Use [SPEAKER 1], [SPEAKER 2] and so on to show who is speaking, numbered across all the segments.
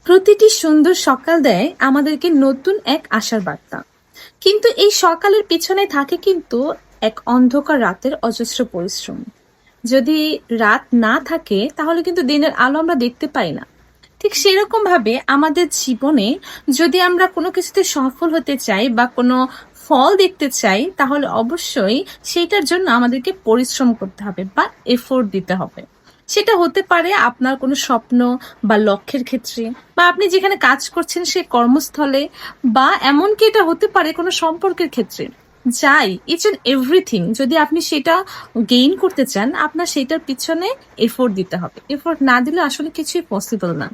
[SPEAKER 1] প্রতিটি সুন্দর সকাল দেয় আমাদেরকে নতুন এক আশার বার্তা। কিন্তু এই সকালের পিছনে থাকে কিন্তু এক অন্ধকার রাতের অজস্র পরিশ্রম। যদি রাত না থাকে তাহলে কিন্তু দিনের আলো আমরা দেখতে পাই না। ঠিক সেরকম ভাবে আমাদের জীবনে যদি আমরা কোনো কিছুতে সফল হতে চাই বা কোনো ফল দেখতে চাই, তাহলে অবশ্যই সেইটার জন্য আমাদেরকে পরিশ্রম করতে হবে বা এফোর্ট দিতে হবে। সেটা হতে পারে আপনার কোনো স্বপ্ন বা লক্ষ্যের ক্ষেত্রে, বা আপনি যেখানে কাজ করছেন সে কর্মস্থলে, বা এমনকি এটা হতে পারে কোনো সম্পর্কের ক্ষেত্রে। যাই, ইচ এন্ড এভরিথিং, যদি আপনি সেটা গেইন করতে চান, আপনার সেটার পিছনে এফোর্ট দিতে হবে। এফোর্ট না দিলে আসলে কিছুই পসিবল না।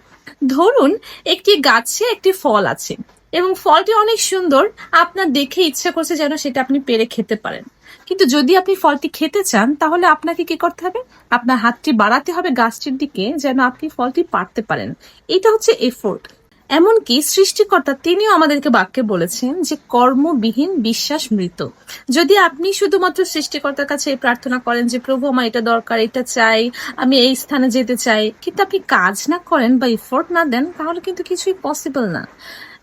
[SPEAKER 1] ধরুন, একটি গাছে একটি ফল আছে এবং ফলটি অনেক সুন্দর, আপনার দেখে ইচ্ছা করছে যেন সেটা আপনি পেরে খেতে পারেন। কিন্তু যদি আপনি ফলটি খেতে চান, তাহলে আপনাকে কি করতে হবে? আপনার হাতটি বাড়াতে হবে গাছটির দিকে যেন আপনি ফলটি পারতে পারেন। এটা হচ্ছে এফোর্ট। এমনকি সৃষ্টিকর্তা তিনিও আমাদেরকে বাক্যে বলেছেন যে কর্মবিহীন বিশ্বাস মৃত। যদি আপনি শুধুমাত্র সৃষ্টিকর্তার কাছে এই প্রার্থনা করেন যে প্রভু আমার এটা দরকার, এটা চাই, আমি এই স্থানে যেতে চাই, কিন্তু আপনি কাজ না করেন বা এফোর্ট না দেন, তাহলে কিন্তু কিছুই পসিবল না।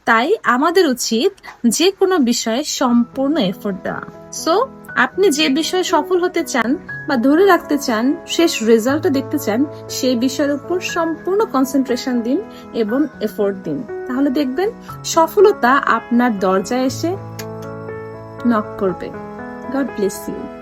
[SPEAKER 1] তাই আমাদের উচিত যে কোনো বিষয়ে সম্পূর্ণ এফোর্ট দেওয়া। সো আপনি যে বিষয়ে সফল হতে চান বা ধরে রাখতে চান, শেষ রেজাল্টটা দেখতে চান, সেই বিষয়ের উপর সম্পূর্ণ কনসেন্ট্রেশন দিন এবং এফোর্ট দিন। তাহলে দেখবেন সফলতা আপনার দরজায় এসে নক করবে। God bless you.